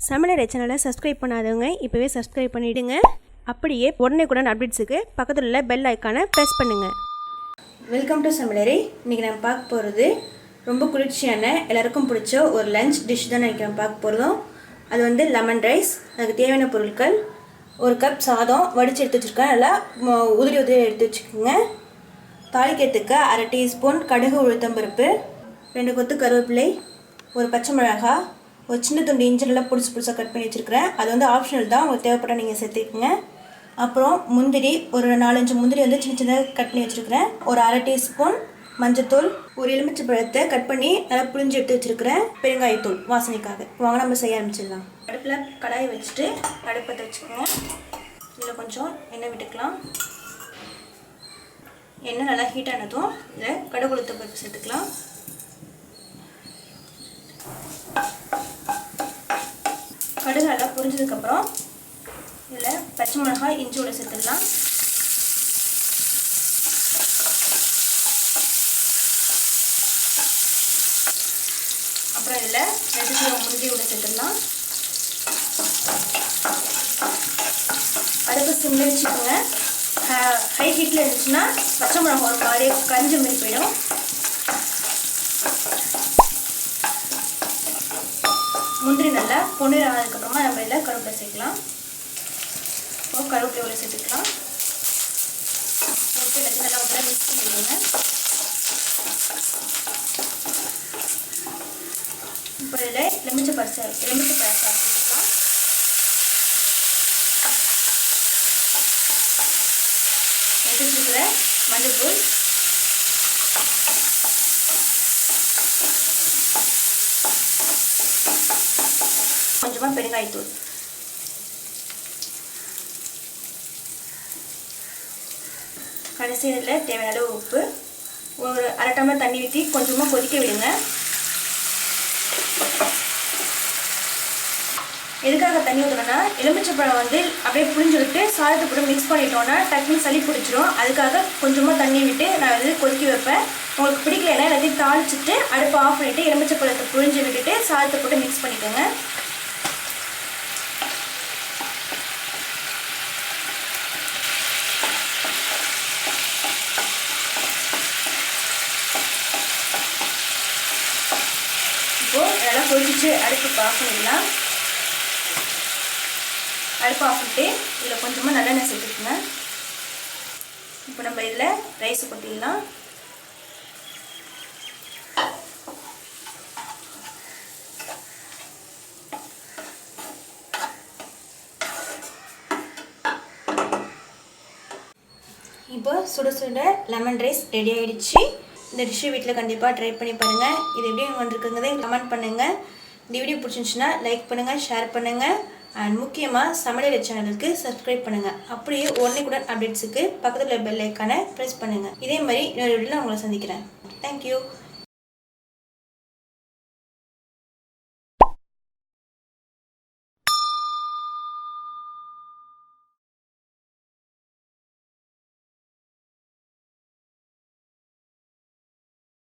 சமையலறை சேனலை சப்ஸ்கிரைப் பண்ணாதவங்க இப்போவே சப்ஸ்கிரைப் பண்ணிவிடுங்க. அப்படியே உடனே அப்டேட்ஸுக்கு பக்கத்தில் உள்ள பெல் ஐக்கானை ப்ரெஸ் பண்ணுங்கள். வெல்கம் டு சமையலறை. இன்றைக்கி நம்ம பார்க்க போகிறது ரொம்ப குளிர்ச்சியான எல்லாருக்கும் பிடிச்ச ஒரு லஞ்ச் டிஷ் தான் இன்றைக்கி நம்ம பார்க்க போகிறோம். அது வந்து லெமன் ரைஸ். அதுக்கு தேவையான பொருட்கள்: ஒரு கப் சாதம் வடித்து எடுத்து வச்சுருக்கேன், நல்லா உதிரி எடுத்து வச்சுக்கோங்க. தாளிக்கிறதுக்கு அரை டீஸ்பூன் கடுகு உளுத்தம்பருப்பு, 2 கொத்து கருவேப்பிலை, ஒரு பச்சை மிளகாய், ஒரு சின்ன துண்டு இஞ்சி நல்லா புதுசாக கட் பண்ணி வச்சுருக்கிறேன். அது வந்து ஆப்ஷனல் தான், உங்களுக்கு தேவைப்பட்டால் நீங்கள் சேர்த்துக்குங்க. அப்புறம் முந்திரி, ஒரு 4-5 முந்திரி வந்து சின்ன சின்னதாக கட் பண்ணி வச்சுருக்கிறேன். ஒரு அரை டீஸ்பூன் மஞ்சத்தூள், ஒரு எலுமிச்சை பழத்தை கட் பண்ணி நல்லா புளிஞ்சு எடுத்து வச்சுருக்கிறேன். பெருங்காயத்தூள் வாசனைக்காக. வாங்க நம்ம செய்ய ஆரம்பிச்சிடலாம். அடுப்பில் கடாயை வச்சுட்டு அடுப்பத்தை வச்சுக்கோங்க. இதில் கொஞ்சம் எண்ணெய் விட்டுக்கலாம். எண்ணெய் நல்லா ஹீட் ஆனதும் இதில் கடுகு உளுத்தம் பருப்பு சேர்த்துக்கலாம். கடுகு நல்லா பொரிஞ்சதுக்கப்புறம் இதில் பச்சை மிளகாய் இஞ்சியோட சேர்த்துக்கலாம். அப்புறம் இதில் 2 கிலோ முந்திரியோட சேர்த்துக்கலாம். அடுப்பு சிம்மில் வச்சுக்கோங்க. ஹை ஹீட்டில் இருந்துச்சுன்னா பச்சை மிளகாய் ஒரு மாதிரி கரிஞ்ச மாதிரி போயிடும். முந்திரி நல்லா பொன்னிறம் ஆனதுக்கப்புறமா நம்ம இதில் கருவேப்பிலை சேர்க்கலாம். கருவேப்பிலை சேர்த்துக்கலாம். எல்லாத்தையும் நல்லா ஒரு மிக்ஸ் பண்ணிடுங்க. இப்போ இதில் எலுமிச்சை பழம் சேர்த்துக்கலாம். எடுத்து வச்சுக்கிற மஞ்சள்தூள், கொஞ்சமாக பெருங்காயத்தூள், கடைசியில் தேவையான அளவு உப்பு, ஒரு அரை டம்ளர் தண்ணி ஊற்றி கொஞ்சமாக கொதிக்க விடுங்க. எதுக்காக தண்ணி ஊற்றணும்னா, எலுமிச்சைப்பழம் வந்து அப்படியே புளிஞ்சு விட்டு சாதத்தை கூட மிக்ஸ் பண்ணிட்டோன்னா டக்குனு சளி பிடிச்சிரும். அதுக்காக கொஞ்சமாக தண்ணி விட்டு நான் இது கொதிக்க வைப்பேன். உங்களுக்கு பிடிக்கலைன்னா எல்லாத்தையும் தாளிச்சிட்டு அடுப்பை ஆஃப் பண்ணிவிட்டு எலுமிச்சைப்பழத்தை புளிஞ்சு விட்டுட்டு சாதத்தை போட்டு மிக்ஸ் பண்ணிக்கோங்க. இப்போது இதெல்லாம் கொதிச்சு அடுப்பு ஆஃப் பண்ணிடலாம். அடுப்பு ஆஃப் பண்ணிட்டு இதில் கொஞ்சமாக நல்லெண்ணெய் சேர்த்துக்குங்க. இப்போ நம்ம இதில் ரைஸ் கொட்டிடலாம். இப்போ சுட சுட லெமன் ரைஸ் ரெடி ஆகிடுச்சு. இந்த டிஷ்ஷு வீட்டில் கண்டிப்பாக ட்ரை பண்ணி பாருங்கள். இது எப்படி வந்துருக்குங்கிறத கமெண்ட் பண்ணுங்கள். இந்த வீடியோ பிடிச்சிருந்துச்சுன்னா லைக் பண்ணுங்கள், ஷேர் பண்ணுங்கள். அண்ட் முக்கியமாக சமையலறை சேனலுக்கு சப்ஸ்கிரைப் பண்ணுங்கள். அப்படியே உடனே அப்டேட்ஸுக்கு பக்கத்தில் பெல் ஐக்கானை ப்ரெஸ் பண்ணுங்கள். இதே மாதிரி இன்னொரு வீடியோவில் உங்களை சந்திக்கிறேன். தேங்க்யூ.